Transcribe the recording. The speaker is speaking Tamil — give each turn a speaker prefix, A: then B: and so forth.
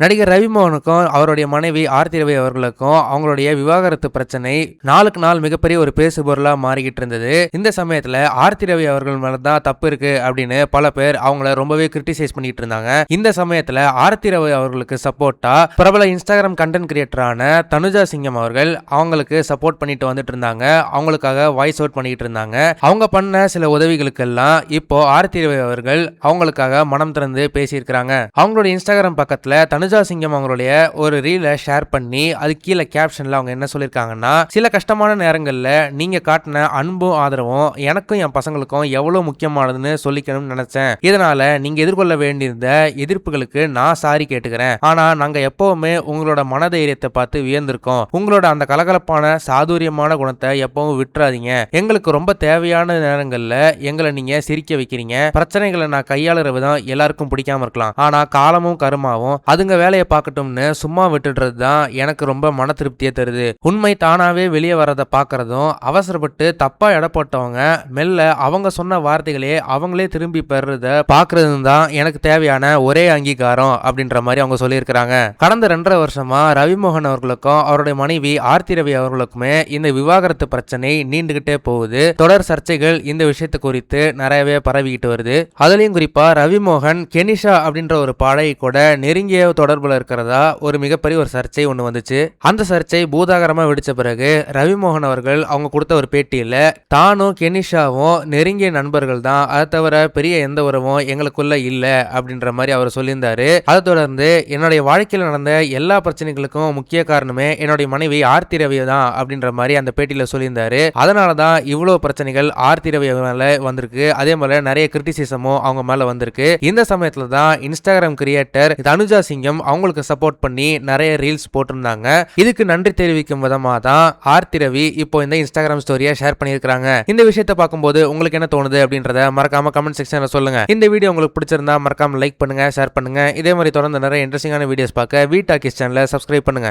A: நடிகர் ரவிமோகனுக்கும் அவருடைய மனைவி ஆர்த்தி ரவி அவர்களுக்கும் அவங்களுடைய விவாகரத்து பிரச்சனை நாளுக்கு நாள் மிகப்பெரிய ஒரு பேசுபொருளா மாறிக்கிட்டு இருந்தது. இந்த சமயத்துல ஆர்த்தி ரவி அவர்கள் மேலதான் தப்பு இருக்கு அப்படின்னு பல பேர் அவங்கள ரொம்பவே கிரிட்டிசைஸ் பண்ணிட்டு இருந்தாங்க. இந்த சமயத்துல ஆர்த்தி ரவி அவர்களுக்கு சப்போர்ட்டா பிரபல இன்ஸ்டாகிராம் கண்டென்ட் கிரியேட்டரான தனுஜா சிங்கம் அவர்கள் அவங்களுக்கு சப்போர்ட் பண்ணிட்டு வந்துட்டு இருந்தாங்க. அவங்களுக்காக வாய்ஸ் அவுட் பண்ணிட்டு இருந்தாங்க. அவங்க பண்ண சில உதவிகளுக்கெல்லாம் இப்போ ஆர்த்தி ரவி அவர்கள் அவங்களுக்காக மனம் திறந்து பேசியிருக்கிறாங்க. அவங்களுடைய இன்ஸ்டாகிராம் பக்கத்துல தனுஜா சிங்கம் அவங்களுடைய ஒரு ரீலை ஷேர் பண்ணி அது கீழே கேப்ஷன்ல அவங்க என்ன சொல்லியிருக்காங்கன்னா, சில கஷ்டமான நேரங்கள்ல நீங்க காட்டின அன்பும் ஆதரவும் எனக்கும் என் பசங்களுக்கும் எவ்வளவு முக்கியமானதுன்னு சொல்லிக்கணும்னு நினைச்சேன். இதனால நீங்க எதிர்கொள்ள வேண்டியிருந்த எதிர்ப்புகளுக்கு நான் சாரி கேட்டுக்கிறேன். ஆனா நாங்க எப்பவுமே உங்களோட மனதைரியத்தை பார்த்து வியந்திருக்கோம். உங்களோட அந்த கலகலப்பான சாதுரியமான குணத்தை எப்பவும் விட்டுறாதீங்க. எங்களுக்கு ரொம்ப தேவையான நேரங்கள்ல எங்களை நீங்க சிரிக்க வைக்கிறீங்க. பிரச்சனைகளை நான் கையாளுற விதம் எல்லாருக்கும் பிடிக்காம இருக்கலாம். ஆனா காலமும் கருமாவும் அதுங்க வேலையை பார்க்கட்டும்னு சும்மா விட்டுடுறது தான் எனக்கு ரொம்ப மன திருப்தியை தருது. உண்மை தானாவே வெளியே வரதை பார்க்கறதும் அவசரப்பட்டு தப்பா எடை போட்டவங்க மெல்ல அவங்க சொன்ன வார்த்தைகளே அவங்களே திரும்பி பெறுறத பார்க்கறதும் தான் எனக்கு தேவையான ஒரே அங்கீகாரம் அப்படின்ற மாதிரி அவங்க சொல்லியிருக்கிறாங்க. கடந்த 2.5 வருஷமா ரவிமோகன் அவர்களுக்கும் அவருடைய மனைவி ஆர்த்தி ரவி அவர்களுக்குமே இந்த விவாகரத்து பிரச்சனை நீண்டுகிட்டே போகுது. தொடர் சர்ச்சைகள் இந்த விஷயத்தை குறித்து நிறையவே பரவிக்கிட்டு வருது. அதுலயும் குறிப்பா ரவிமோகன் கெனிஷா அப்படின்ற ஒரு பாடகி கூட நெருங்கிய தொடர்புல இருக்கிறதா ஒரு மிகப்பெரிய ஒரு சர்ச்சை ஒன்று வந்துச்சு. அந்த சர்ச்சை பூதாகரமா வெடிச்ச பிறகு ரவிமோகன் அவர்கள் அவங்க கொடுத்த ஒரு பேட்டியில தானும் கெனிஷாவும் நெருங்கிய நண்பர்கள் தான், அதை தவிர பெரிய எந்த உறவும் எங்களுக்குள்ள இல்ல அப்படின்ற மாதிரி அவர் சொல்லியிருந்தாரு. அதை தொடர்ந்து என்னுடைய வாழ்க்கையில் நடந்த எல்லா பிரச்சனைகளுக்கும் முக்கிய காரணமே என்னுடைய மனைவி ஆர்த்தி ரவி தான் அப்படின்ற மாதிரி அந்த பேட்டியில சொல்லியிருந்தாரு. அதனாலதான் இவ்வளவு பிரச்சனைகள் ஆர்த்தி ரவி மேல வந்திருக்கு. அதே மாதிரி நிறைய கிரிட்டிசிசமும் அவங்க மேல வந்திருக்கு. இந்த சமயத்துல தான் இன்ஸ்டாகிராம் கிரியேட்டர் தனுஜா சிங்கம் அவங்களுக்கு சப்போர்ட் பண்ணி நிறைய ரீல்ஸ் போட்டிருந்தாங்க. இதுக்கு நன்றி தெரிவிக்கும் விதமா தான் ஆர்த்தி ரவி இப்போ இந்த இன்ஸ்டாகிராம் ஸ்டோரியை ஷேர் பண்ணியிருக்காங்க. இந்த விஷயத்தை பார்க்கும்போது உங்களுக்கு என்ன தோணுது அப்படின்றத மறக்காம கமெண்ட் செக்ஷன்ல சொல்லுங்க. இந்த வீடியோ உங்களுக்கு பிடிச்சிருந்தா மறக்காம லைக் பண்ணுங்க, ஷேர் பண்ணுங்க. இதே மாதிரி தொடர்ந்து நிறைய இன்ட்ரெஸ்டிங்கான வீடியோஸ் பார்க்க வி டாக்கீஸ் சேனலை சப்ஸ்கிரைப் பண்ணுங்க.